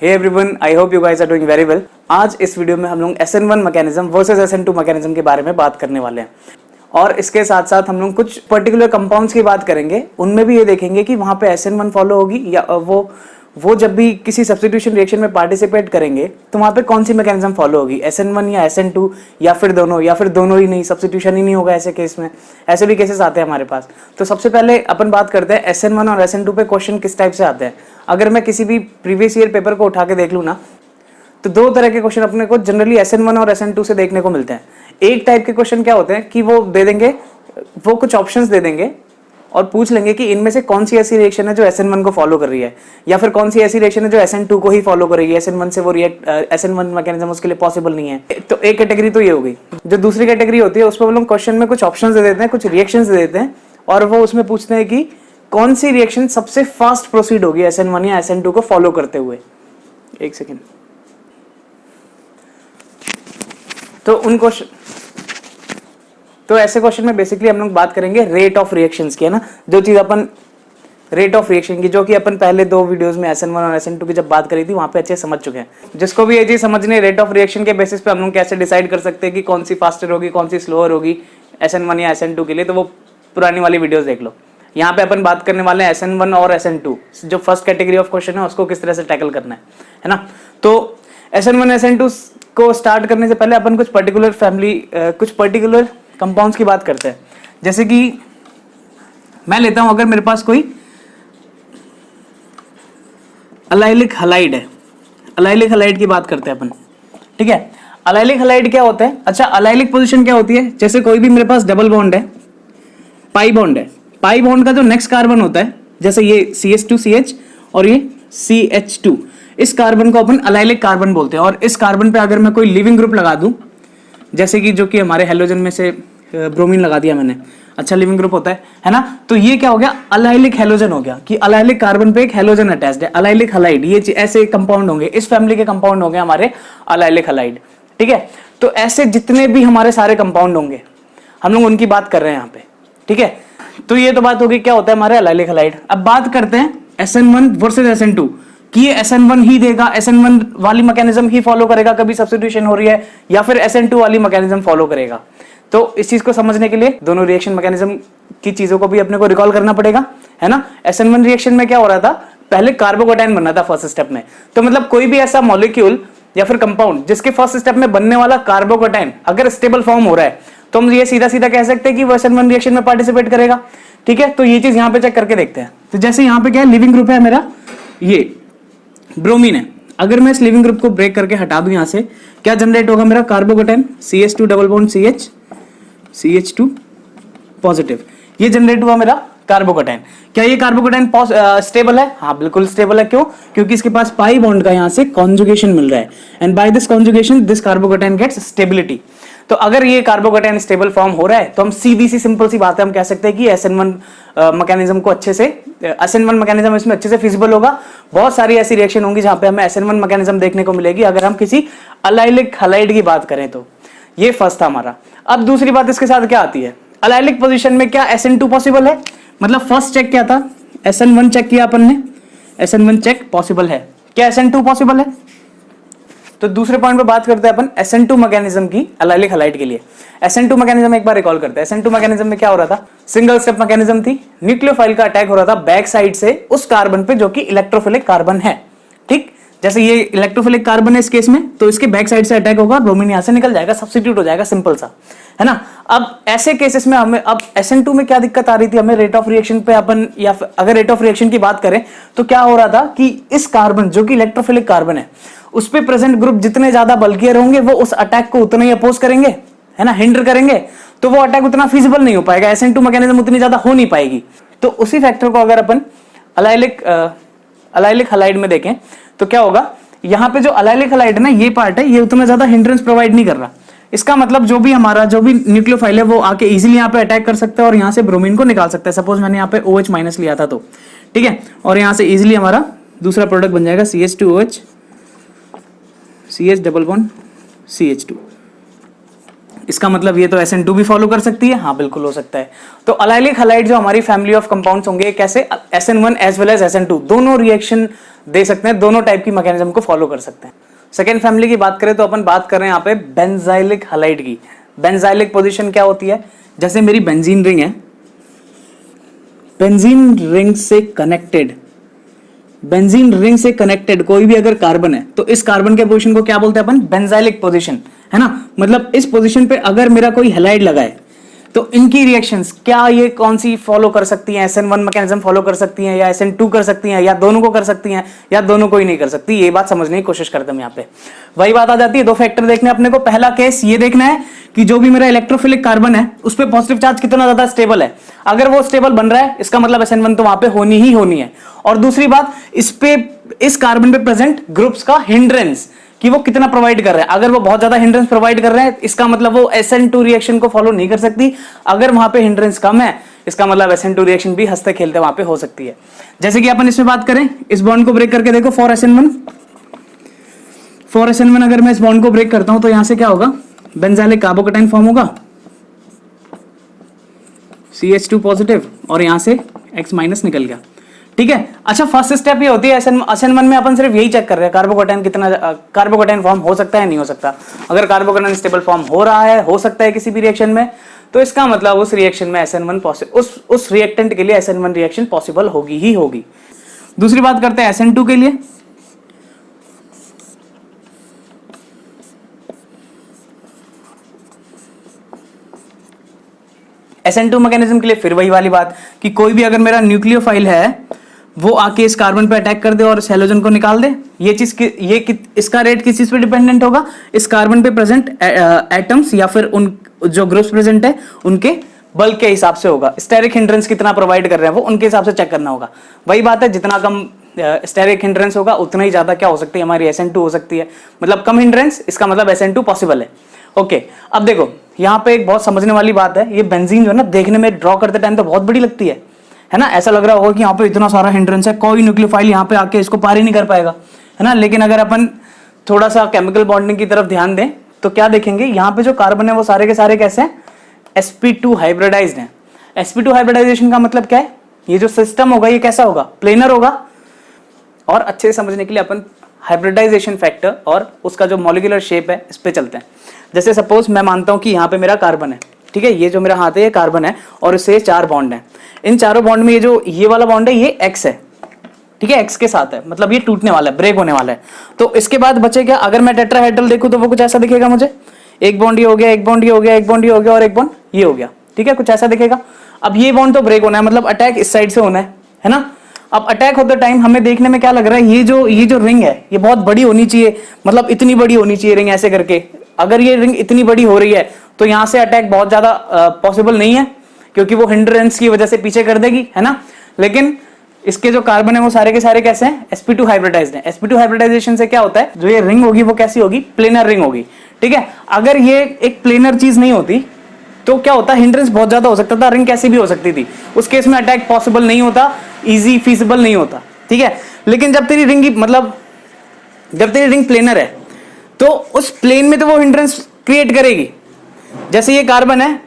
Hey everyone, I hope you guys are doing very well. आज इस video में हम लोग SN1 mechanism versus SN2 mechanism के बारे में बात करने वाले हैं और इसके साथ साथ हम लोग कुछ पर्टिकुलर कंपाउंड्स की बात करेंगे। उनमें भी ये देखेंगे कि वहां पे SN1 फॉलो होगी या वो जब भी किसी सब्स्टिट्यूशन रिएक्शन में पार्टिसिपेट करेंगे तो वहां पे कौन सी मैकेनिज्म फॉलो होगी, SN1 या SN2 या फिर दोनों ही नहीं, सब्स्टिट्यूशन ही नहीं होगा। ऐसे केस में ऐसे भी केसेस आते हैं हमारे पास। तो सबसे पहले अपन बात करते हैं SN1 और SN2 पे क्वेश्चन किस टाइप से आते हैं। अगर मैं किसी भी प्रीवियस ईयर पेपर को उठा के देख लूँ ना, तो दो तरह के क्वेश्चन अपने को जनरली SN1 और SN2 से देखने को मिलते हैं। एक टाइप के क्वेश्चन क्या होते हैं कि वो दे देंगे, वो कुछ ऑप्शंस दे देंगे और पूछ लेंगे कि इनमें से कौन सी ऐसी रिएक्शन है जो SN1 को फॉलो कर रही है, या फिर कौन सी ऐसी रिएक्शन है जो SN2 को ही फॉलो कर रही है। SN1 से वो SN1 मैकेनिज्म उसके लिए पॉसिबल नहीं है। तो एक कैटेगरी तो ये हो गई। जो दूसरी कैटेगरी होती है उसमें वो लोग क्वेश्चन में कुछ ऑप्शंस दे देते हैं, कुछ रिएक्शंस दे देते हैं और वो उसमें पूछते हैं कि कौन सी रिएक्शन सबसे फास्ट प्रोसीड होगी SN1 या SN2 को फॉलो करते हुए। एक सेकेंड। तो ऐसे क्वेश्चन में बेसिकली हम लोग बात करेंगे रेट ऑफ रिएक्शंस की, है ना। जो चीज अपन रेट ऑफ रिएक्शन की, जो कि अपन पहले दो वीडियोस में SN1 और SN2 की जब बात करी थी वहां पे अच्छे समझ चुके हैं। जिसको भी ये चीज समझनी है, रेट ऑफ रिएक्शन के बेसिस पे हम लोग कैसे डिसाइड कर सकते हैं कि कौन सी फास्टर होगी, कौन सी स्लोअर होगी SN1 या SN2 के लिए, तो वो पुरानी वाली वीडियोस देख लो। यहाँ पे अपन बात करने वाले हैं SN1 और SN2, जो फर्स्ट कैटेगरी ऑफ क्वेश्चन है उसको किस तरह से टैकल करना है ना। तो SN1 SN2 को स्टार्ट करने से पहले अपन कुछ पर्टिकुलर कंपाउंड्स की बात करते हैं। जैसे कि मैं लेता हूं, अगर मेरे पास कोई अलाइलिक हलाइड है, अलाइलिक हलाइड की बात करते हैं अपन, ठीक है। अलाइलिक हलाइड क्या होता है? अच्छा, अलाइलिक पोजीशन क्या होती है? जैसे कोई भी मेरे पास डबल बॉन्ड है, पाई बॉन्ड है, पाई बॉन्ड का जो नेक्स्ट कार्बन होता है, जैसे ये CH2CH और ये CH2, इस कार्बन को अपन अलाइलिक कार्बन बोलते हैं। और इस कार्बन पे अगर मैं कोई लिविंग ग्रुप लगा दूं, जैसे कि जो कि हमारे हेलोजन में से ब्रोमीन लगा दिया मैंने, अच्छा लिविंग ग्रुप होता है ना। तो ये क्या हो गया? अलाइलिक हेलोजन हो गया, कि अलाइलिक कार्बन पे एक हेलोजन अटैच्ड है, अलाइलिक हलाइड। ये ऐसे कंपाउंड होंगे, इस फैमिली के कंपाउंड होंगे हमारे अलाइलिक हलाइड, ठीक है। तो ऐसे जितने भी हमारे सारे कंपाउंड होंगे हम लोग उनकी बात कर रहे हैं यहाँ पे, ठीक है। तो ये तो बात होगी क्या होता है हमारे अलाइलिक हलाइड। अब बात करते हैं SN1 वर्सेस SN2 कि ये SN1 ही देगा, SN1 वाली मैकेनिज्म ही फॉलो करेगा, कभी सब्स्टिट्यूशन हो रही है, या फिर SN2 वाली मैकेनिज्म फॉलो करेगा। तो इस चीज को समझने के लिए दोनों रिएक्शन मैकेनिज्म की चीजों को भी अपने को रिकॉल करना पड़ेगा, है ना। SN1 रिएक्शन में क्या हो रहा था? पहले कार्बोकेटाइन बनना था फर्स्ट स्टेप में। तो मतलब कोई भी ऐसा मॉलिक्यूल या फिर कंपाउंड जिसके फर्स्ट स्टेप में बनने वाला कार्बोकेटाइन अगर स्टेबल फॉर्म हो रहा है, तो हम ये सीधा सीधा कह सकते हैं कि वो SN1 रिएक्शन में पार्टिसिपेट करेगा, ठीक है। तो ये चीज यहाँ पे चेक करके देखते हैं। तो जैसे यहाँ पे क्या है, लिविंग ग्रुप है मेरा, ये ब्रोमीन है। अगर मैं इस लिविंग ग्रुप को ब्रेक करके हटा दूं, यहां से क्या जनरेट होगा मेरा? Carbocation CH2 double bond CH, CH2 positive, ये जनरेट हुआ मेरा कार्बोकेटाइन। क्या ये कार्बोकेटाइन स्टेबल है? हाँ, बिल्कुल स्टेबल है। क्यों? क्योंकि इसके पास पाई बॉन्ड का यहां से कॉन्जुगेशन मिल रहा है, and by this conjugation this carbocation gets stability. तो अगर ये कार्बोकेटाइन स्टेबल फॉर्म हो रहा है तो हम सीधी सी सिंपल सी बात है, हम कह सकते हैं कि SN1 मैकेनिज्म को अच्छे से, SN1 मैकेनिज्म इसमें अच्छे से फिजिबल होगा। बहुत सारी ऐसी रिएक्शन होंगी जहां पे हमें SN1 मैकेनिज्म देखने को मिलेगी अगर हम किसी अलाइलिक हलाइड की बात करें तो। ये फर्स्ट था हमारा। अब दूसरी बात इसके साथ क्या आती है? अलाइलिक पोजीशन में क्या SN2 पॉसिबल है? मतलब फर्स्ट चेक क्या था? SN1 चेक किया अपन ने, SN1 चेक पॉसिबल है। क्या SN2 पॉसिबल है? तो दूसरे पॉइंट पे बात करते हैं अपन SN2 मैकेनिज्म की अलाइलिक हलाइड के लिए। SN2 मैकेनिज्म एक बार रिकॉल करते हैं। SN2 मैकेनिज्म में क्या हो रहा था? सिंगल स्टेप मैकेनिज्म थी। न्यूक्लियोफाइल का अटैक हो रहा था बैक साइड से उस कार्बन पे जो कि इलेक्ट्रोफिलिक कार्बन है, ठीक। जैसे ये इलेक्ट्रोफिलिक कार्बन है इस केस में, तो इसके बैक साइड से अटैक होगा, ब्रोमीन यहां से निकल जाएगा, सब्स्टिट्यूट हो जाएगा, सिंपल सा, है ना। अब ऐसे केसेस में हमें, अब SN2 में क्या दिक्कत आ रही थी हमें? रेट ऑफ रिएक्शन पे अपन, या अगर रेट ऑफ रिएक्शन की बात करें तो क्या हो रहा था कि इस कार्बन जो कि इलेक्ट्रोफिलिक कार्बन है उस पे प्रेजेंट ग्रुप जितने ज्यादा बल्कियर होंगे वो उस अटैक को उतना ही अपोज करेंगे, है ना, हिंडर करेंगे। तो वो अटैक उतना फिजिबल नहीं हो पाएगा, SN2 मैकेनिज्म उतनी ज्यादा हो नहीं पाएगी। तो उसी फैक्टर को अगर अपन अलाइलिक हलाइड में देखें तो क्या होगा? यहाँ पे जो अलाइलिक हलाइड है ना, ये पार्ट है, ये उतना ज्यादा हिंड्रेंस प्रोवाइड नहीं कर रहा। इसका मतलब जो भी न्यूक्लियोफाइल है वो आके इजीली यहाँ पे अटैक कर सकता है और यहाँ से ब्रोमीन को निकाल सकता है। सपोज मैंने यहाँ पे OH माइनस लिया था तो, ठीक है, और यहाँ से इजीली हमारा दूसरा प्रोडक्ट बन जाएगा CH2OH, CH double bond CH2। इसका मतलब ये तो SN2 भी फॉलो कर सकती है, हाँ बिल्कुल हो सकता है। तो अलाइलिक हलाइड जो हमारी फैमिली ऑफ कंपाउंड्स होंगे कैसे, SN1 as well as SN2 दोनों रिएक्शन दे सकते हैं, दोनों टाइप की मैकेनिज्म को फॉलो कर सकते हैं। सेकेंड फैमिली की बात करें तो अपन बात कर रहे हैं यहाँ पे बेंजाइलिक हलाइड की। बेंजाइलिक पोजीशन क्या होती है, जैसे मेरी बेंजीन रिंग है, बेंजीन रिंग से कनेक्टेड, बेंजीन रिंग से कनेक्टेड कोई भी अगर कार्बन है तो इस कार्बन के पोजीशन को क्या बोलते हैं अपन, बेंजाइलिक पोजीशन, है ना। मतलब इस पोजीशन पे अगर मेरा कोई हैलाइड लगा है तो इनकी रिएक्शंस क्या ये कौन सी फॉलो कर सकती हैं, SN1 मैकेनिज्म फॉलो कर सकती हैं या SN2 कर सकती हैं या दोनों को कर सकती हैं या दोनों को ही नहीं कर सकती, ये बात समझने की कोशिश करते हैं यहाँ पे। वही बात आ जाती है, दो फैक्टर देखने अपने को। पहला केस ये देखना है कि जो भी मेरा इलेक्ट्रोफिलिक कार्बन है उस पर पॉजिटिव चार्ज कितना ज्यादा स्टेबल है। अगर वो स्टेबल बन रहा है इसका मतलब SN1 तो वहां पे होनी ही होनी है। और दूसरी बात, इस कार्बन पे प्रेजेंट ग्रुप्स का हिंड्रेंस कि वो कितना प्रोवाइड कर रहे हैं। अगर वो बहुत ज्यादा हिंड्रेंस प्रोवाइड कर रहे हैं इसका मतलब वो SN2 रिएक्शन को फॉलो नहीं कर सकती। अगर वहां पे हिंड्रेंस कम है इसका मतलब SN2 रिएक्शन भी हंसते खेलते वहां पे हो सकती है। जैसे कि अपन इसमें बात करें, इस बॉन्ड को ब्रेक करके देखो, 4SN1 अगर मैं इस बॉन्ड को ब्रेक करता हूं तो यहां से क्या होगा, बेंजाइलिक कार्बोकैटायन फॉर्म होगा, CH2 पॉजिटिव और यहां से X माइनस निकल गया, ठीक है। अच्छा, फर्स्ट स्टेप ये होती है SN1 में अपन सिर्फ यही चेक कर रहे हैं कार्बोकैटायन कितना, कार्बोकैटायन फॉर्म हो सकता है नहीं हो सकता। अगर कार्बोकैटायन स्टेबल फॉर्म हो रहा है, हो सकता है किसी भी रिएक्शन में, तो इसका मतलब उस रिएक्शन में SN1 उस रिएक्टेंट के लिए SN1 रिएक्शन पॉसिबल होगी ही होगी। दूसरी बात करते हैं SN2 के लिए। SN2 मैकेनिज्म के लिए फिर वही वाली बात कि कोई भी अगर मेरा न्यूक्लियोफाइल है वो आके इस कार्बन पे अटैक कर दे और इस हैलोजन को निकाल दे, ये चीज इसका रेट किस चीज पे डिपेंडेंट होगा, इस कार्बन पे प्रेजेंट एटम्स या फिर उन जो ग्रुप्स प्रेजेंट है उनके बल्क के हिसाब से होगा। स्टेरिक हिंड्रेंस कितना प्रोवाइड कर रहे हैं वो उनके हिसाब से चेक करना होगा। वही बात है, जितना कम स्टेरिक हिंड्रेंस होगा उतना ही ज्यादा क्या हो सकती है, हमारी SN2 हो सकती है। मतलब कम हिंड्रेंस इसका मतलब SN2 पॉसिबल है। ओके, अब देखो यहाँ पे एक बहुत समझने वाली बात है, ये बेंजीन जो है ना देखने में ड्रॉ करते टाइम तो बहुत बड़ी लगती है ना। ऐसा लग रहा होगा कि यहाँ पे इतना सारा हिंड्रेंस है, कोई न्यूक्लियोफाइल यहाँ पे आके इसको पार ही नहीं कर पाएगा, है ना। लेकिन अगर अपन थोड़ा सा केमिकल बॉन्डिंग की तरफ ध्यान दें तो क्या देखेंगे, यहाँ पे जो कार्बन है वो सारे के सारे कैसे हैं, sp2 हाइब्रिडाइज्ड हैं। sp2 हाइब्रिडाइजेशन का मतलब क्या है, ये जो सिस्टम होगा ये कैसा होगा, प्लेनर होगा। और अच्छे से समझने के लिए अपन हाइब्रिडाइजेशन फैक्टर और उसका जो मॉलिक्यूलर शेप है इस पे चलते हैं। जैसे सपोज मैं मानता हूं कि यहाँ पे मेरा कार्बन है, ठीक है, ये जो मेरा हाथ है ये कार्बन है और इससे 4 बॉन्ड हैं। इन चारों बॉन्ड में ये वाला बॉन्ड है ये X है, ठीक है, X के साथ है, मतलब ये टूटने वाला है, ब्रेक होने वाला है। तो इसके बाद बचे क्या, अगर मैं टेट्राहेड्रल देखूं तो वो कुछ ऐसा दिखेगा मुझे, एक बॉन्ड ये हो गया, एक बॉन्ड ये हो गया, एक बॉन्ड ये हो गया और एक बॉन्ड ये हो गया, ठीक है, कुछ ऐसा दिखेगा। अब ये बॉन्ड तो ब्रेक होना है, मतलब अटैक इस साइड से होना है ना। अब अटैक होते टाइम हमें देखने में क्या लग रहा है, ये जो रिंग है ये बहुत बड़ी होनी चाहिए, मतलब इतनी बड़ी होनी चाहिए रिंग ऐसे करके। अगर ये रिंग इतनी बड़ी हो रही है तो यहां से अटैक बहुत ज्यादा पॉसिबल नहीं है क्योंकि वो हिंड्रेंस की वजह से पीछे कर देगी, है ना। लेकिन इसके जो कार्बन है वो सारे के सारे कैसे हैं, sp2 हाइब्रिडाइज्ड हैं। sp2 हाइब्रिडाइजेशन से क्या होता है, जो ये रिंग होगी वो कैसी होगी, प्लेनर रिंग होगी, ठीक है। अगर ये एक प्लेनर चीज नहीं होती तो क्या होता, हिंड्रेंस बहुत ज्यादा हो सकता था, रिंग कैसी भी हो सकती थी, उस केस में अटैक पॉसिबल नहीं होता, इजी फीजिबल नहीं होता, ठीक है। लेकिन जब तेरी रिंग प्लेनर है तो उस प्लेन में तो वो हिंड्रेंस क्रिएट करेगी। जैसे ये कार्बन है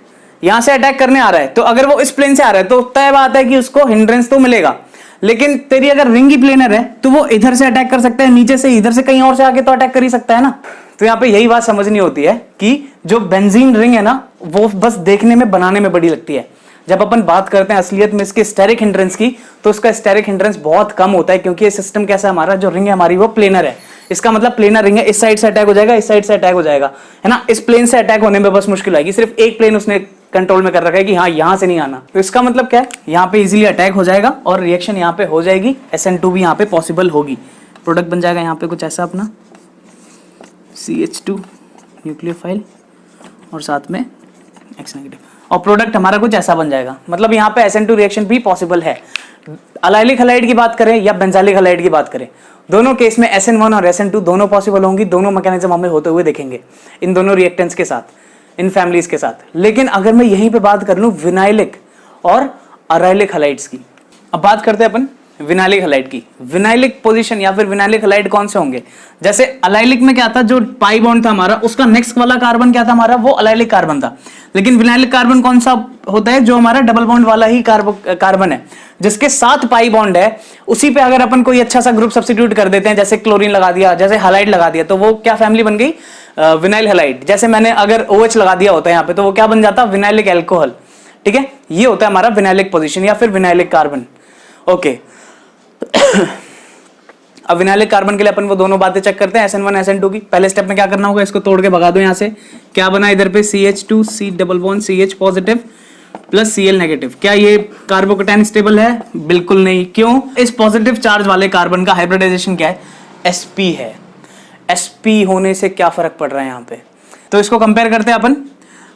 यहां से अटैक करने आ रहा है तो अगर वो इस प्लेन से आ रहा है तो तय बात है कि उसको हिंड्रेंस तो मिलेगा। लेकिन तेरी अगर रिंग ही प्लेनर है तो वो इधर से अटैक कर सकता है, नीचे से, इधर से, कहीं और से आके तो अटैक कर ही सकता है ना। तो यहाँ पे यही बात समझनी होती है कि जो बेंजीन रिंग है ना वो बस देखने में, बनाने में बड़ी लगती है। जब अपन बात करते हैं असलियत में इसके स्टेरिक हिंड्रेंस की तो उसका स्टेरिक हिंड्रेंस बहुत कम होता है क्योंकि ये सिस्टम कैसा है, हमारा जो रिंग है हमारी वो प्लेनर है। इसका मतलब प्लेनर रिंग है, इस साइड से अटैक हो जाएगा, इस साइड से अटैक हो जाएगा, है ना। इस प्लेन से अटैक होने में बस मुश्किल आएगी, सिर्फ एक प्लेन उसने कंट्रोल में कर रखा है कि हाँ यहां से नहीं आना। तो इसका मतलब क्या है, यहाँ पे इजीली अटैक हो जाएगा और रिएक्शन यहाँ पे हो जाएगी, SN2 भी यहाँ पे पॉसिबल होगी। प्रोडक्ट बन जाएगा यहाँ पे कुछ ऐसा अपना CH2 न्यूक्लियोफाइल और साथ में X नेगेटिव, और प्रोडक्ट हमारा कुछ ऐसा बन जाएगा। मतलब यहाँ पे SN2 रिएक्शन भी पॉसिबल है। अलाइलिक हलाइड की बात करें या बेंजाइलिक हलाइड की बात करें, दोनों केस में SN1 और SN2 दोनों पॉसिबल होंगी, दोनों मैकेनिज्म हमें होते हुए देखेंगे इन दोनों रिएक्टेंट्स के साथ, इन फैमिलीज के साथ। लेकिन अगर मैं यहीं पे बात कर लूं विनाइलिक और अराइलिक हलाइड्स की, अब बात करते हैं अपन विनाइलिक हैलाइड की। विनाइलिक पोजीशन या फिर विनाइलिक हैलाइड कौन से होंगे? जैसे अलाइलिक में क्या था, जो पाई बॉन्ड था हमारा, उसका नेक्स्ट वाला कार्बन क्या था हमारा, वो अलाइलिक कार्बन था। लेकिन विनाइलिक कार्बन कौन सा होता है, जो हमारा डबल बॉन्ड वाला ही कार्बन है, जिसके साथ पाई बॉन्ड है, उसी पे अगर अपन कोई अच्छा सा ग्रुप सब्स्टिट्यूट कर देते हैं, जैसे क्लोरीन लगा दिया, जैसे हैलाइड लगा दिया, तो वो क्या फैमिली बन गई, विनाइल हैलाइड। जैसे मैंने अगर OH लगा दिया होता है यहाँ पे, तो वो क्या बन जाता, विनाइलिक एल्कोहल। ठीक है, ये होता है हमारा विनाइलिक पोजीशन या फिर विनाइलिक कार्बन। ओके अब विनाइलिक कार्बन के लिए अपन वो दोनों बातें चेक करते हैं, SN1 SN2 की। पहले स्टेप में क्या करना होगा, इसको तोड़ के भगा दो यहाँ से। क्या बना इधर पे, CH2 C double bond CH positive plus Cl negative. क्या ये कार्बोकेटाइन स्टेबल है? बिल्कुल नहीं। क्यों? इस पॉजिटिव चार्ज वाले कार्बन का हाइब्रिडाइजेशन क्या है, sp है। sp होने से क्या फर्क पड़ रहा है यहाँ पे, तो इसको कंपेयर करते हैं अपन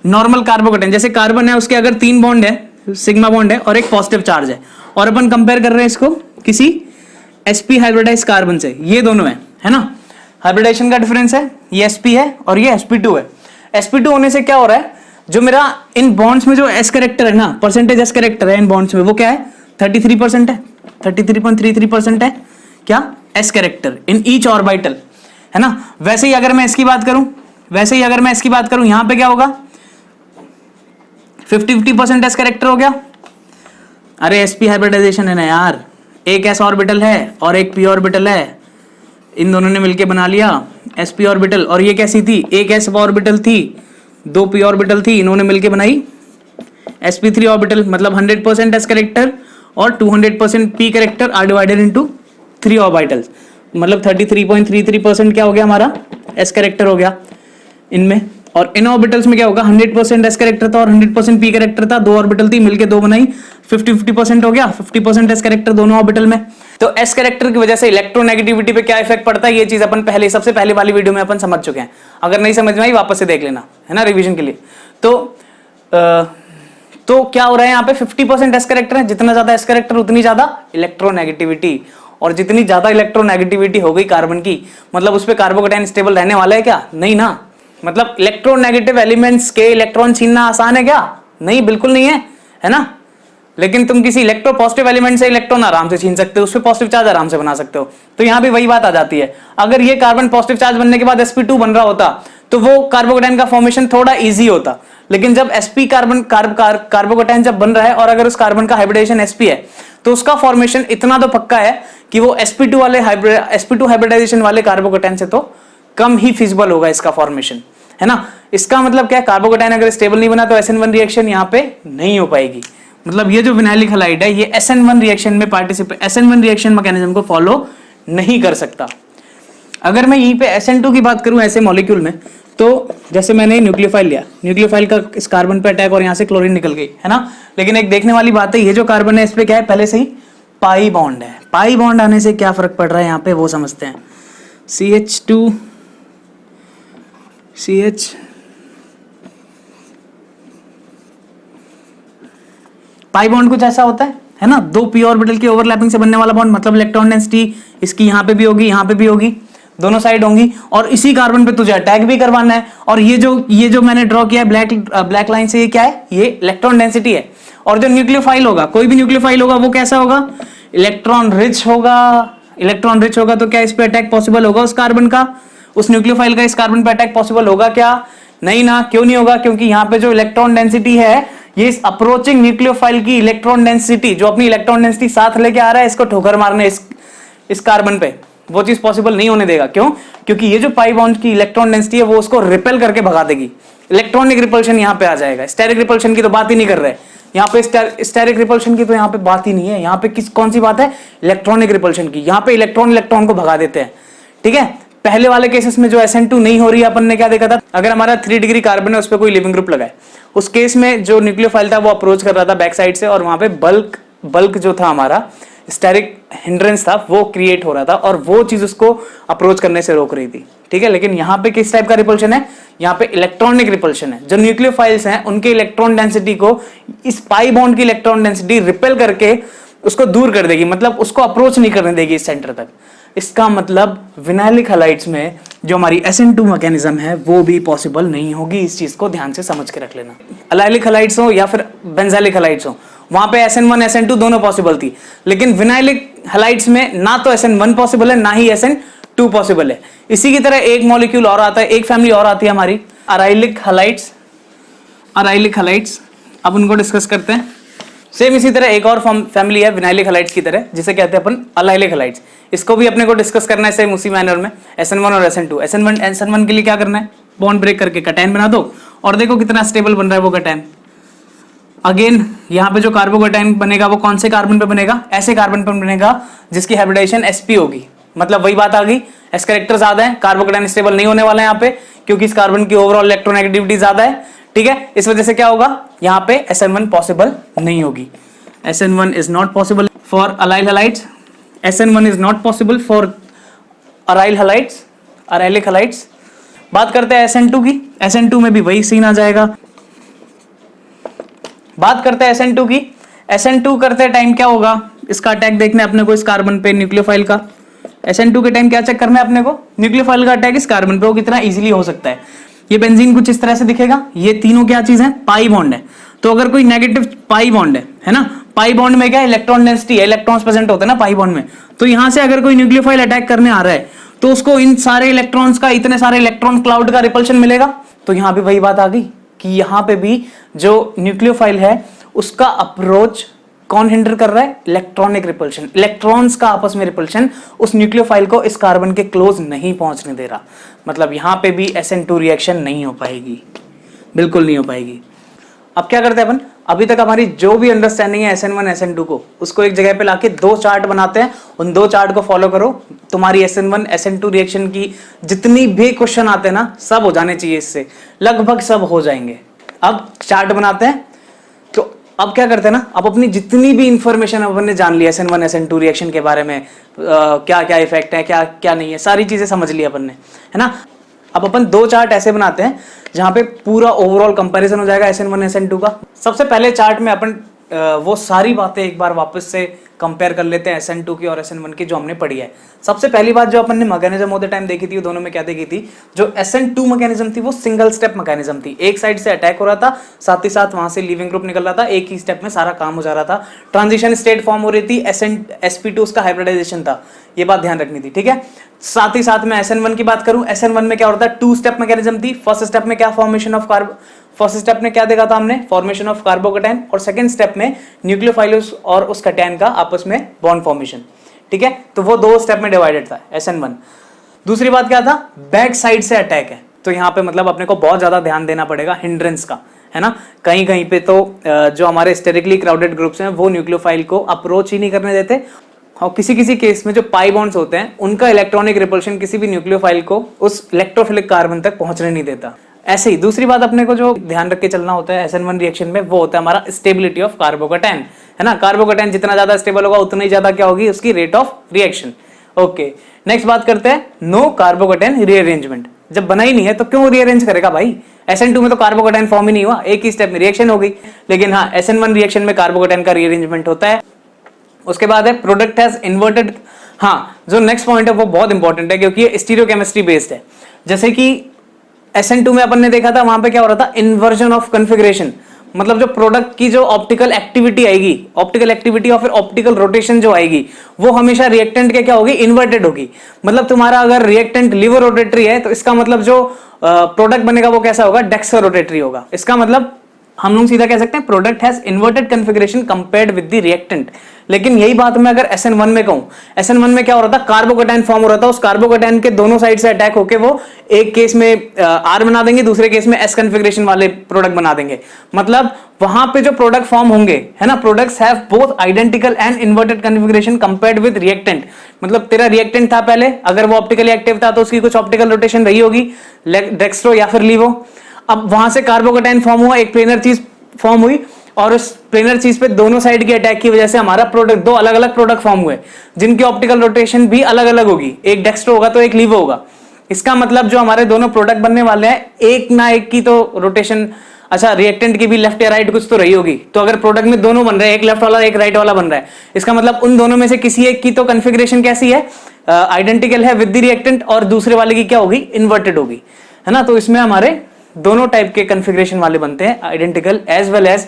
नॉर्मल कार्बोकेटाइन। जैसे कार्बन है, उसके अगर 3 बॉन्ड है, सिग्मा बॉन्ड है और एक पॉजिटिव चार्ज है, और अपन कंपेयर कर रहे हैं इसको किसी sp हाइब्रिडाइज कार्बन से। ये दोनों है ना, हाइब्रिडाइजेशन का डिफरेंस है, ये sp है और ये sp2 है। sp2 होने से क्या हो रहा है, जो मेरा इन बॉन्ड्स में जो s कैरेक्टर है ना, परसेंटेज s कैरेक्टर है इन बॉन्ड्स में, वो क्या है, 33% है, 33.33% है क्या, s character in each orbital, है ना। वैसे ही अगर मैं इसकी बात करूं, यहां पे क्या होगा, 50-50% s कैरेक्टर हो गया। अरे sp हाइब्रिडाइजेशन है ना यार, एक s ऑर्बिटल है और एक p ऑर्बिटल है, इन दोनों ने मिलके बना लिया sp ऑर्बिटल। और ये कैसी थी, एक s ऑर्बिटल थी, 2 p ऑर्बिटल थी, इन्होंने मिलके बनाई sp3 ऑर्बिटल। मतलब 100% s कैरेक्टर और 200% p character are divided into 3 orbitals, मतलब 33.33% क्या हो गया हमारा, s कैरेक्टर हो गया इनमें। और इन ऑर्बिटल्स में क्या होगा, 100% s कैरेक्टर था और 100% p कैरेक्टर था, 2 ऑर्बिटल थी, मिलके 2 बनाई, 50-50% हो गया, 50% s कैरेक्टर दोनों ऑर्बिटल में। तो s कैरेक्टर की वजह से इलेक्ट्रोनेगेटिविटी पे क्या इफेक्ट पड़ता है, ये चीज अपन सबसे पहले वाली वीडियो में अपन समझ चुके हैं। अगर नहीं समझ में आई वापस से देख लेना, है ना, रिवीजन के लिए। तो क्या हो रहा है यहाँ पे, 50% s कैरेक्टर है, जितना ज्यादा s कैरेक्टर उतनी ज्यादा इलेक्ट्रोनेगेटिविटी, और जितनी ज्यादा इलेक्ट्रोनेगेटिविटी हो गई कार्बन की, मतलब उस पे कार्बोकेटाइन स्टेबल रहने वाला है क्या, नहीं ना। मतलब इलेक्ट्रोनेगेटिव एलिमेंट्स के इलेक्ट्रॉन छीनना आसान है क्या, नहीं, बिल्कुल नहीं है ना। लेकिन तुम किसी इलेक्ट्रो पॉजिटिव एलिमेंट से इलेक्ट्रॉन आराम से छीन सकते हो, उस पे पॉजिटिव चार्ज आराम से बना सकते हो। तो यहाँ भी वही बात आ जाती है, अगर ये कार्बन पॉजिटिव चार्ज बनने के बाद sp2 बन रहा होता, तो वो कार्बोकेटाइन का फॉर्मेशन थोड़ा इजी होता। लेकिन जब sp कार्बोकेटाइन जब बन रहा है और अगर उस कार्बन का हाइब्रिडाइजेशन sp है, तो उसका फॉर्मेशन इतना तो पक्का है कि वो sp2 हाइब्रिडाइजेशन वाले कार्बोकेटाइन से तो कम ही फिजिबल होगा इसका फॉर्मेशन, है ना। इसका मतलब क्या है, कार्बोकेटाइन अगर स्टेबल नहीं बना तो SN1 रिएक्शन यहाँ पे नहीं हो पाएगी। मतलब ये जो विनाइलिक हैलाइड है, ये SN1 रिएक्शन में SN1 रिएक्शन मैकेनिज्म को फॉलो नहीं कर सकता। अगर मैं यहीं पे SN2 की बात करूं ऐसे मॉलिक्यूल में, तो जैसे मैंने न्यूक्लियोफाइल लिया, न्यूक्लियोफाइल का इस कार्बन पे अटैक और यहाँ से क्लोरीन निकल गई, है ना। लेकिन एक देखने वाली बात है, ये जो कार्बन है इस पे क्या है, पहले से ही पाई बॉन्ड है। पाई बॉन्ड आने से क्या फर्क पड़ रहा है यहाँ पे, वो समझते हैं। CH2 CH पाई बॉन्ड कुछ ऐसा होता है ना, 2 p ऑर्बिटल की ओवरलैपिंग से बनने वाला बॉन्ड, मतलब इलेक्ट्रॉन डेंसिटी इसकी यहाँ पे भी होगी, यहाँ पे भी होगी, दोनों साइड होंगी। और इसी कार्बन पे तुझे अटैक भी करवाना है। और ये जो मैंने ड्रॉ किया है ब्लैक लाइन से, ये क्या है, ये इलेक्ट्रॉन डेंसिटी है। और जो न्यूक्लियोफाइल होगा, कोई भी न्यूक्लियोफाइल होगा, वो कैसा होगा, इलेक्ट्रॉन रिच होगा। इलेक्ट्रॉन रिच होगा तो क्या इस पे अटैक पॉसिबल होगा, उस कार्बन का, उस न्यूक्लियोफाइल का इस कार्बन पे अटैक पॉसिबल होगा क्या, नहीं ना। क्यों नहीं होगा, क्योंकि यहाँ पे जो इलेक्ट्रॉन डेंसिटी है, ये इस अप्रोचिंग न्यूक्लियोफाइल की इलेक्ट्रॉन डेंसिटी, जो अपनी इलेक्ट्रॉन डेंसिटी साथ लेके आ रहा है, इसको ठोकर मारने इस कार्बन पे, वो चीज पॉसिबल नहीं होने देगा। क्यों, क्योंकि ये जो पाई बॉन्ड की इलेक्ट्रॉन डेंसिटी है, वो उसको रिपेल करके भगा देगी। इलेक्ट्रॉनिक रिपल्शन यहाँ पे आ जाएगा। स्टेरिक रिपल्शन की तो बात ही नहीं कर रहे यहाँ पे, स्टेरिक रिपल्शन की तो यहाँ पे बात ही नहीं है। यहाँ पे कौन सी बात है, इलेक्ट्रॉनिक रिपल्शन की। यहाँ पे इलेक्ट्रॉन को भगा देते हैं, ठीक है। पहले वाले केसेस में जो SN2 नहीं हो रही है, अपन ने क्या देखा था, अगर हमारा 3 डिग्री कार्बन है, उस पर कोई लिविंग ग्रुप लगा है, उस केस में जो न्यूक्लियोफाइल था वो अप्रोच कर रहा था बैक साइड से, और वहां पे बल्क जो था हमारा, स्टेरिक हिंड्रेंस था, वो क्रिएट हो रहा था, और वो चीज उसको अप्रोच करने से रोक रही थी, ठीक है। लेकिन यहाँ पे किस टाइप का रिपल्शन है, यहाँ पे इलेक्ट्रॉनिक रिपल्शन है। जो न्यूक्लियोफाइल्स हैं, उनके इलेक्ट्रॉन डेंसिटी को इस पाई बॉन्ड की इलेक्ट्रॉन डेंसिटी रिपेल करके उसको दूर कर देगी, मतलब उसको अप्रोच नहीं करने देगी इस सेंटर तक। इसका मतलब विनाइलिक हैलाइड्स में जो हमारी SN2 मैकेनिज्म है, वो भी पॉसिबल नहीं होगी। इस चीज को ध्यान से समझ के रख लेना। अलाइलिक हैलाइड्स हो या फिर बेंजाइलिक हैलाइड्स हो, वहां पे SN1 SN2 दोनों पॉसिबल थी, लेकिन विनाइलिक हैलाइड्स में ना तो SN1 पॉसिबल है ना ही SN2 पॉसिबल है। इसी की तरह एक मॉलिक्यूल और आता है, एक फैमिली और आती है हमारी अराइलिक हैलाइड्स। अराइलिक हैलाइड्स अब उनको डिस्कस करते हैं। सेम इसी तरह एक और फैमिली है विनाइलिक हैलाइड्स की तरह, जिसे कहते हैं अपन अलाइलिक हैलाइड्स। इसको भी अपने को डिस्कस करना है सेम उसी मैनर में, SN1 और SN2। SN1 के लिए क्या करना है, बॉन्ड ब्रेक करके कैटायन बना दो और देखो कितना स्टेबल बन रहा है वो कैटायन। अगेन यहाँ पे जो कार्बोकैटायन बनेगा वो कौन से कार्बन पे बनेगा, ऐसे कार्बन पे बनेगा जिसकी हाइब्रिडाइजेशन sp होगी। मतलब वही बात आ गई, s कैरेक्टर ज्यादा है, कार्बोकैटायन स्टेबल नहीं होने वाला है यहाँ पे, क्योंकि इस कार्बन की ओवरऑल इलेक्ट्रोनेगेटिविटी ज्यादा है। ठीक है, इस वजह से क्या होगा, यहाँ पे SN1 पॉसिबल नहीं होगी। SN1 is not possible for allyl halides, SN1 is not possible for aryl halides, arylic halides. बात करते हैं SN2 की, SN2 में भी वही सीन आ जाएगा। बात करते हैं SN2 की, SN2 करते टाइम क्या होगा, इसका अटैक देखना है अपने को इस कार्बन पे, न्यूक्लियोफाइल का। SN2 के टाइम क्या चेक करना है अपने को, न्यूक्लियोफाइल का अटैक इस कार्बन पे वो कितना इजीली हो सकता है। ये बेंजीन कुछ इस तरह से दिखेगा, ये तीनों क्या चीज है, पाई बॉन्ड है। तो अगर कोई नेगेटिव पाई बॉन्ड है ना, पाई बॉन्ड में क्या इलेक्ट्रॉन डेंसिटी है, इलेक्ट्रॉन्स प्रेजेंट होते हैं ना पाई बॉन्ड में। तो यहां से अगर कोई न्यूक्लियोफाइल अटैक करने आ रहा है तो उसको इन सारे इलेक्ट्रॉन्स का, इतने सारे इलेक्ट्रॉन क्लाउड का रिपल्शन मिलेगा। तो यहां भी वही बात आ गई कि यहां पे भी जो न्यूक्लियोफाइल है उसका अप्रोच कौन हिंडर कर रहा है, इलेक्ट्रॉनिक रिपल्शन। इलेक्ट्रॉन्स का आपस में रिपल्शन उस न्यूक्लियोफाइल को इस कार्बन के क्लोज नहीं पहुंचने दे रहा। मतलब यहां पे भी SN2 रिएक्शन नहीं हो पाएगी, बिल्कुल नहीं हो पाएगी। अब क्या करते हैं अपन, अभी तक हमारी जो भी अंडरस्टैंडिंग है SN1 SN2 को, उसको एक जगह पे लाके दो चार्ट बनाते हैं, उन दो चार्ट को फॉलो करो। तुम्हारी SN1 SN2 रिएक्शन की जितनी भी क्वेश्चन आते हैं ना, सब हो जाने चाहिए, इससे लगभग सब हो जाएंगे। अब चार्ट बनाते हैं, तो अब क्या करते हैं ना, अब अपनी जितनी भी इंफॉर्मेशन अपन ने जान ली SN1 SN2 रिएक्शन के बारे में, क्या क्या इफेक्ट है, क्या क्या नहीं है, सारी चीजें समझ ली अपन ने, है ना। अब अपन दो चार्ट ऐसे बनाते हैं जहां पे पूरा ओवरऑल कंपैरिजन हो जाएगा SN1 SN2 का। सबसे पहले चार्ट में अपन वो सारी बातें एक बार वापस से कंपेयर कर लेते हैं SN2 की और SN1 की जो हमने पढ़ी है। सबसे पहली बात जो अपन ने मैकेनिज्म होते टाइम देखी थी, वो दोनों में क्या देखी थी, जो SN2 मैकेनिज्म थी वो सिंगल स्टेप मैकेनिज्म थी। एक साइड से अटैक हो रहा था, साथ ही साथ वहां से लीविंग ग्रुप निकल रहा था, एक ही स्टेप में सारा काम हो जा रहा था, ट्रांजिशन स्टेट फॉर्म हो रही थी, sp2 उसका हाइब्रिडाइजेशन था, ये बात ध्यान रखनी थी। ठीक है, साथ ही साथ में SN1 की बात करूं, SN1 में क्या होता है, टू स्टेप मैकेनिज्म थी। फर्स्ट स्टेप में क्या, फॉर्मेशन ऑफ फर्स्ट स्टेप में क्या देखा था हमने, फॉर्मेशन ऑफ कार्बोकैटायन, और सेकंड स्टेप में न्यूक्लियोफाइल और उस कैटायन का आपस में बॉन्ड फॉर्मेशन। ठीक है, तो वो दो स्टेप में डिवाइडेड था SN1। दूसरी बात क्या था, बैक साइड से अटैक है, तो यहाँ पे मतलब अपने को बहुत ज्यादा ध्यान देना पड़ेगा हिंड्रेंस का, है ना। कहीं कहीं पे तो जो हमारे स्टेरिकली क्राउडेड ग्रुप्स हैं वो न्यूक्लियोफाइल को अप्रोच ही नहीं करने देते, और किसी किसी केस में जो पाई बॉन्ड्स होते हैं उनका इलेक्ट्रॉनिक रिपल्शन किसी भी न्यूक्लियोफाइल को उस इलेक्ट्रोफिलिक कार्बन तक पहुंचने नहीं देता। ऐसे ही दूसरी बात अपने को जो ध्यान रख के चलना होता है SN1 रिएक्शन में, वो होता है हमारा स्टेबिलिटी ऑफ कार्बोकैटायन, है ना। कार्बोकैटायन जितना ज्यादा स्टेबल होगा उतना ही ज्यादा क्या होगी उसकी rate of reaction. Okay, next बात करते हैं नो कार्बोकैटायन रीअरेंजमेंट। जब बना ही नहीं है तो क्यों रीअरेंज करेगा भाई, SN2 में तो कार्बोकैटायन फॉर्म ही नहीं हुआ, एक ही स्टेप में रिएक्शन हो गई। लेकिन हाँ, SN1 रिएक्शन में कार्बोकैटायन का रीअरेंजमेंट होता है। उसके बाद है प्रोडक्ट हैज इन्वर्टेड। हाँ, जो नेक्स्ट पॉइंट है वो बहुत इंपॉर्टेंट है, क्योंकि ये स्टीरियोकेमिस्ट्री बेस्ड है। जैसे कि SN2 में अपन ने देखा था, वहां पे क्या हो रहा था, इन्वर्जन ऑफ कन्फिग्रेशन। मतलब जो प्रोडक्ट की जो ऑप्टिकल एक्टिविटी आएगी, ऑप्टिकल एक्टिविटी और फिर ऑप्टिकल रोटेशन जो आएगी, वो हमेशा रिएक्टेंट के क्या होगी, इन्वर्टेड होगी। मतलब तुम्हारा अगर रिएक्टेंट लीवर रोटेटरी है तो इसका मतलब जो प्रोडक्ट बनेगा वो कैसा होगा, डेक्सो रोटेटरी होगा। इसका मतलब हम लोग सीधा कह सकते हैं product has inverted configuration compared with the reactant. लेकिन यही बात मैं अगर SN1 में कहूं, SN1 में क्या हो रहा था, कार्बोकैटायन फॉर्म हो रहा था, उस कार्बोकैटायन के दोनों साइड से अटैक होके वो एक केस में R बना देंगे, दूसरे केस में S कन्फिगरेशन वाले प्रोडक्ट बना देंगे। मतलब वहां पे जो प्रोडक्ट फॉर्म होंगे, है ना, products have both identical and inverted configuration compared with reactant. मतलब तेरा रिएक्टेंट था पहले, अगर वो ऑप्टिकली एक्टिव था तो उसकी कुछ ऑप्टिकल रोटेशन रही होगी, डेक्स्ट्रो या फिर लीवो। अब वहां से कार्बोकैटायन फॉर्म हुआ, एक प्लेनर चीज फॉर्म हुई, और उस प्लेनर चीज पे दोनों साइड की अटैक की वजह से हमारा प्रोडक्ट, दो अलग अलग प्रोडक्ट फॉर्म हुए, जिनकी ऑप्टिकल रोटेशन भी अलग अलग होगी, एक डेक्स्ट्रो होगा तो एक लीवो होगा। इसका मतलब जो हमारे दोनों प्रोडक्ट बनने वाले हैं, एक ना एक की तो रोटेशन, अच्छा रिएक्टेंट की भी लेफ्ट या राइट कुछ तो रही होगी। तो अगर प्रोडक्ट में दोनों बन रहे हैं, एक लेफ्ट वाला एक राइट वाला बन रहा है, इसका मतलब उन दोनों में से किसी एक की तो कन्फिग्रेशन कैसी है, आइडेंटिकल है विद द रिएक्टेंट, और दूसरे वाले की क्या होगी, इन्वर्टेड होगी, है ना। तो इसमें हमारे दोनों टाइप के कन्फिग्रेशन वाले बनते हैं, identical as well as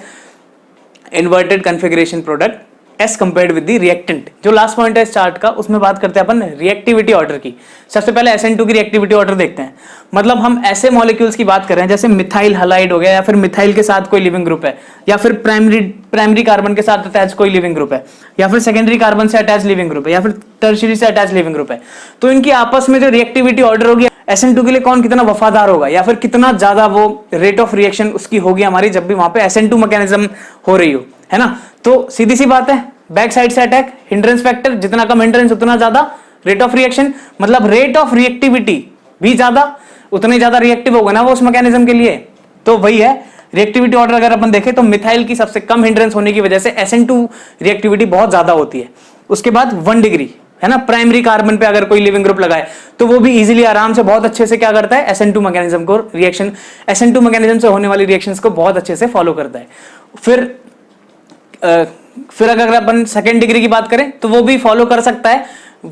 inverted configuration product as compared with the reactant. जो लास्ट पॉइंट है इस चार्ट का, उसमें बात करते हैं अपन रिएक्टिविटी ऑर्डर की। सबसे पहले SN2 की रिएक्टिविटी ऑर्डर देखते हैं। मतलब हम ऐसे मॉलिक्यूल्स की बात कर रहे हैं जैसे मिथाइल हैलाइड हो गया, या फिर मिथाइल के साथ कोई लिविंग ग्रुप है, या फिर प्राइमरी कार्बन के साथ अटैच कोई लिविंग ग्रुप है, या फिर सेकेंडरी कार्बन से अटैच लिविंग ग्रुप है, या फिर टर्शियरी से अटैच लिविंग ग्रुप है। तो इनकी आपस में जो रिएक्टिविटी ऑर्डर होगी SN2 के लिए कौन कितना वफादार होगा, या फिर कितना ज्यादा वो रेट ऑफ रिएक्शन उसकी होगी हमारी जब भी वहां पे SN2 मैकेनिज्म हो रही हो, है ना। तो सीधी सी बात है, बैक साइड से अटैक, हिंड्रेंस फैक्टर जितना कम हिंड्रेंस उतना ज्यादा रेट ऑफ रिएक्शन, मतलब रेट ऑफ रिएक्टिविटी भी ज्यादा, उतनी ज्यादा रिएक्टिव होगा ना वो उस मैकेनिज्म के लिए। तो वही है रिएक्टिविटी ऑर्डर। अगर अपन देखें तो मिथाइल की सबसे कम हिंड्रेंस होने की वजह से SN2 रिएक्टिविटी बहुत ज्यादा होती है। उसके बाद 1 डिग्री, है ना, प्राइमरी कार्बन पे अगर कोई लिविंग ग्रुप लगाए तो वो भी इजीली आराम से बहुत अच्छे से क्या करता है, SN2 मैकेनिज्म को रिएक्शन, SN2 मैकेनिज्म से होने वाली रिएक्शंस को बहुत अच्छे से फॉलो करता है। फिर अगर अपन 2nd डिग्री की बात करें तो वो भी फॉलो कर सकता है,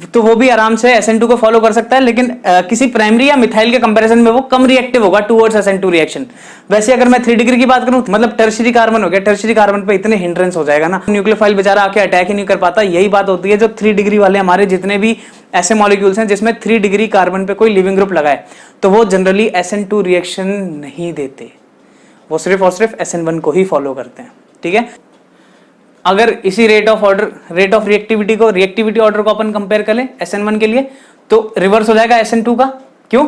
तो वो भी आराम से SN2 को फॉलो कर सकता है, लेकिन किसी प्राइमरी या मिथाइल के कंपैरिजन में वो कम रिएक्टिव होगा टुवर्ड्स SN2 रिएक्शन। वैसे अगर मैं 3 डिग्री की बात करूं, मतलब टर्शियरी कार्बन हो गया, टर्शियरी कार्बन पे इतने हिंड्रेंस हो जाएगा ना, न्यूक्लियोफाइल बेचारा आके अटैक ही नहीं कर पाता। यही बात होती है जो 3 डिग्री वाले हमारे जितने भी ऐसे मॉलिक्यूल्स हैं जिसमें 3 डिग्री कार्बन पे कोई लिविंग ग्रुप लगाए तो वो जनरली SN2 रिएक्शन नहीं देते, वो सिर्फ और सिर्फ SN1 को ही फॉलो करते हैं। ठीक है, अगर इसी रेट ऑफ रिएक्टिविटी को, रिएक्टिविटी ऑर्डर को अपन कंपेयर करें SN1 के लिए तो रिवर्स हो जाएगा SN2 का। क्यों?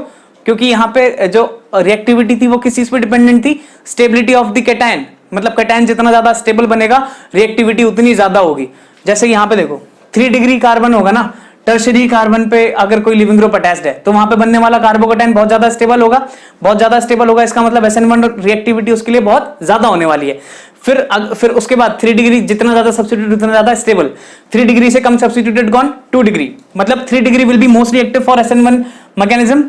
क्योंकि यहाँ पे जो रिएक्टिविटी थी वो किस चीज पे डिपेंडेंट थी, स्टेबिलिटी ऑफ द कैटायन। मतलब कैटायन जितना ज्यादा स्टेबल बनेगा रिएक्टिविटी उतनी ज्यादा होगी। जैसे यहाँ पे देखो 3 डिग्री कार्बन होगा ना, टर्शियरी कार्बन पे अगर कोई लिविंग ग्रुप अटैच्ड है तो वहां पे बनने वाला कार्बोकैटायन बहुत ज्यादा स्टेबल होगा, बहुत ज्यादा स्टेबल होगा। इसका मतलब SN1 रिएक्टिविटी उसके लिए बहुत ज्यादा होने वाली है। फिर उसके बाद 3 डिग्री जितना ज्यादा सब्स्टिट्यूट उतना ज्यादा स्टेबल, 3 डिग्री से कम सब्स्टिट्यूटेड गॉन 2 डिग्री, मतलब 3 degree will be most reactive for SN1 mechanism.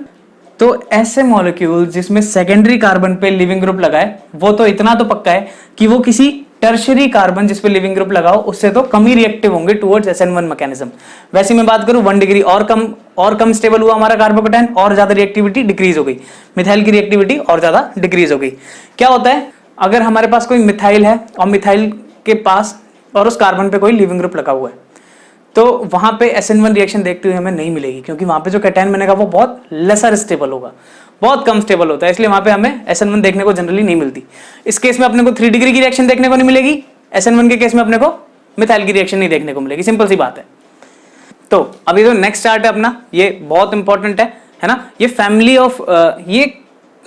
तो ऐसे मॉलिक्यूल जिसमें सेकेंडरी कार्बन पे लिविंग ग्रुप लगाए वो तो इतना तो पक्का है कि वो किसी टर्शियरी कार्बन जिस पे लिविंग ग्रुप लगाओ उससे तो कम ही रिएक्टिव होंगे टुवर्ड्स SN1 मैकेनिज्म। वैसे मैं बात करूं 1 डिग्री और कम स्टेबल हुआ हमारा कार्बोकैटायन और ज्यादा रिएक्टिविटी डिक्रीज हो गई, मिथाइल की रिएक्टिविटी और ज्यादा डिक्रीज हो गई। क्या होता है, अगर हमारे पास कोई मिथाइल है और मिथाइल के पास और उस कार्बन पे कोई लिविंग ग्रुप लगा हुआ है तो वहां पे SN1 रिएक्शन देखते हुए हमें नहीं मिलेगी, क्योंकि वहां पे जो कैटायन बनेगा वो बहुत लेसर स्टेबल होगा, बहुत कम स्टेबल होता है, इसलिए वहां पे हमें SN1 देखने को जनरली नहीं मिलती। इस केस में अपने को 3 डिग्री की रिएक्शन देखने को नहीं मिलेगी, SN1 के केस में अपने को मिथाइल की रिएक्शन नहीं देखने को मिलेगी, सिंपल सी बात है। तो अभी जो नेक्स्ट चार्ट है अपना, ये बहुत इंपॉर्टेंट है ना, ये फैमिली ऑफ ये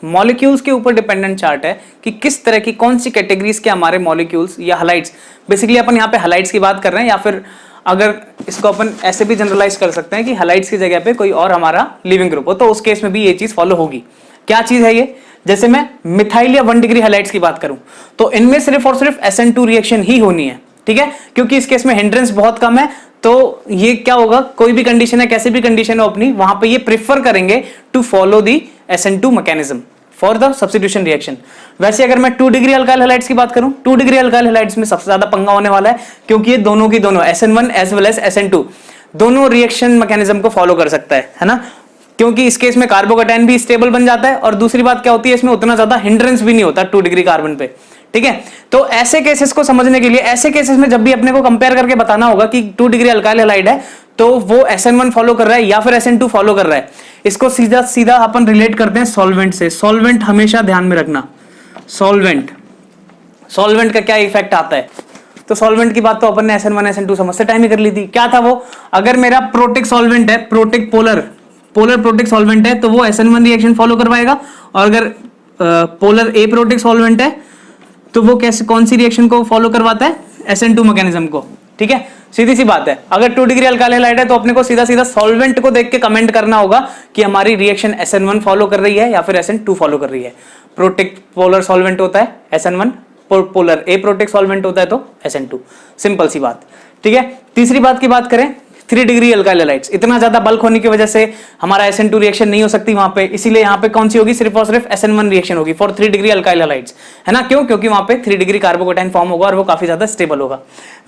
मॉलिक्यूल्स के ऊपर डिपेंडेंट चार्ट है कि किस तरह की कौन सी कैटेगरीज के हमारे मॉलिक्यूल्स या हैलाइड्स, बेसिकली अपन यहाँ पे हैलाइड्स की बात कर रहे हैं, या फिर अगर इसको अपन ऐसे भी जनरलाइज कर सकते हैं कि हैलाइड्स की जगह पे कोई और हमारा लिविंग ग्रुप हो तो उस केस में भी ये चीज फॉलो होगी। क्या चीज है ये, जैसे मैं मिथाइल या 1 डिग्री हैलाइड्स की बात करूं तो इनमें सिर्फ और सिर्फ SN2 रिएक्शन ही होनी है। ठीक है, क्योंकि इस केस में हिंड्रेंस बहुत कम है, तो ये क्या होगा, कोई भी कंडीशन है, कैसे भी कंडीशन हो अपनी, वहां पे ये प्रेफर करेंगे to follow the SN2 mechanism for the substitution reaction. वैसे अगर मैं 2 डिग्री अल्काइल हैलाइड्स की बात करूं, 2 डिग्री अल्काइल हैलाइड्स में सबसे ज्यादा पंगा होने वाला है, क्योंकि ये दोनों की दोनों SN1 as well as SN2 दोनों रिएक्शन मैकेनिज्म को फॉलो कर सकता है ना, क्योंकि इस केस में कार्बोकैटायन भी स्टेबल बन जाता है और दूसरी बात क्या होती है, इसमें उतना ज्यादा हिंड्रेंस भी नहीं होता 2 डिग्री कार्बन पे। ठीक है, तो ऐसे केसेस को समझने के लिए, ऐसे केसेस में जब भी अपने को कंपेयर करके बताना होगा कि 2 डिग्री अल्काइल हैलाइड है तो वो SN1 फॉलो कर रहा है या फिर SN2 फॉलो कर रहा है, इसको सीधा सीधा अपन रिलेट करते हैं सॉल्वेंट से। सॉल्वेंट हमेशा ध्यान में रखना, सॉल्वेंट का क्या इफेक्ट आता है। तो सॉल्वेंट की बात तो अपन ने SN1 SN2 समझते टाइम ही कर ली थी। क्या था वो, अगर मेरा प्रोटिक सॉल्वेंट है, प्रोटिक पोलर प्रोटिक सॉल्वेंट है तो वो SN1 रिएक्शन फॉलो करवाएगा, और अगर पोलर ए प्रोटिक सॉल्वेंट है तो वो कैसे, कौन सी रिएक्शन को फॉलो करवाता है, SN2 मैकेनिज्म को। ठीक है, सीधी सी बात है, अगर 2 डिग्री अल्काइल हैलाइड है तो अपने को सीधा सीधा सॉल्वेंट को देख के कमेंट करना होगा कि हमारी रिएक्शन SN1 फॉलो कर रही है या फिर SN2 फॉलो कर रही है। प्रोटिक पोलर सॉल्वेंट होता है SN1, पोलर ए प्रोटिक सॉल्वेंट होता है तो SN2, सिंपल सी बात। ठीक है, तीसरी बात की बात करें, 3 डिग्री अल्काइल हैलाइड्स, इतना ज्यादा बल्क होने की वजह से हमारा SN2 रिएक्शन नहीं हो सकती वहां पे, इसीलिए यहाँ पे कौन सी होगी, सिर्फ और सिर्फ SN1 रिएक्शन होगी फॉर 3 डिग्री अल्काइल हैलाइड्स, है ना। क्यों, क्योंकि वहां पे 3 डिग्री कार्बोकैटायन फॉर्म होगा और वो काफी ज्यादा स्टेबल होगा।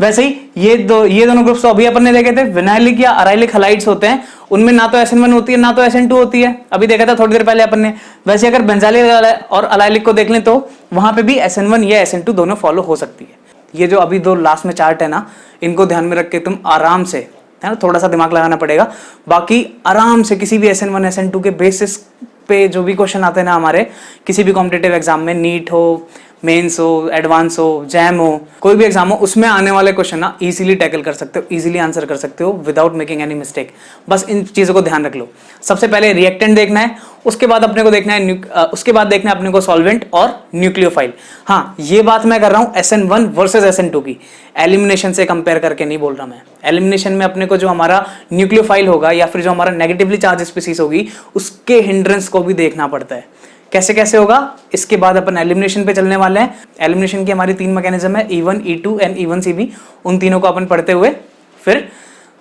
वैसे ही ये दोनों ग्रुप्स तो अभी अपन ने देखे थे, विनाइलिक या अराइलिक हैलाइड्स होते हैं, उनमें ना तो SN1 होती है ना तो SN2 होती है, अभी देखा था थोड़ी देर पहले अपन ने। वैसे अगर बेंजाइलिक और अलाइलिक को देख लें तो वहां पे भी SN1 या SN2 दोनों फॉलो हो सकती है। ये जो अभी दो लास्ट में चार्ट है ना, इनको ध्यान में रख के तुम आराम से, है ना, थोड़ा सा दिमाग लगाना पड़ेगा, बाकी आराम से किसी भी SN1 SN2 के बेसिस पे जो भी क्वेश्चन आते हैं ना हमारे किसी भी कॉम्पिटिटिव एग्जाम में, नीट हो, मेंस हो, एडवांस हो, जैम हो, कोई भी एग्जाम हो, उसमें आने वाले क्वेश्चन ना इजीली टैकल कर सकते हो, इजीली आंसर कर सकते हो विदाउट मेकिंग एनी मिस्टेक। बस इन चीज़ों को ध्यान रख लो। सबसे पहले रिएक्टेंट देखना है, उसके बाद अपने को देखना है उसके बाद देखना है अपने को सॉल्वेंट और न्यूक्लियोफाइल। हाँ, ये बात मैं कर रहा हूँ SN1 वर्सेज SN2 की, एलिमिनेशन से कंपेयर करके नहीं बोल रहा मैं। एलिमिनेशन में अपने को जो हमारा न्यूक्लियोफाइल होगा या फिर जो हमारा नेगेटिवली चार्ज स्पीसीज होगी उसके हिंड्रेंस को भी देखना पड़ता है। कैसे कैसे होगा, इसके बाद अपन एलिमिनेशन पे चलने वाले हैं। एलिमिनेशन की हमारी 3 मैकेनिज्म है, E1 E2 एंड E1CB। उन तीनों को अपन पढ़ते हुए फिर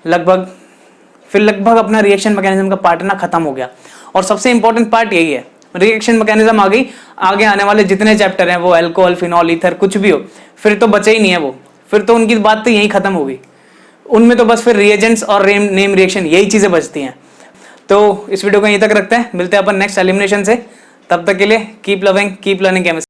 लगभग अपना रिएक्शन मैकेनिज्म का पार्ट ना खत्म हो गया। और सबसे इंपॉर्टेंट पार्ट यही है, रिएक्शन मैकेनिज्म आ गई, आगे आने वाले जितने चैप्टर हैं वो अल्कोहल, फिनॉल, ईथर कुछ भी हो, फिर तो बचे ही नहीं है वो, फिर तो उनकी बात तो यही खत्म होगी। उनमें तो बस फिर रिएजेंट्स और नेम रिएक्शन यही चीजें बचती हैं। तो इस वीडियो को यहीं तक रखते हैं, मिलते हैं अपन नेक्स्ट एलिमिनेशन से। तब तक के लिए keep loving, keep learning chemistry.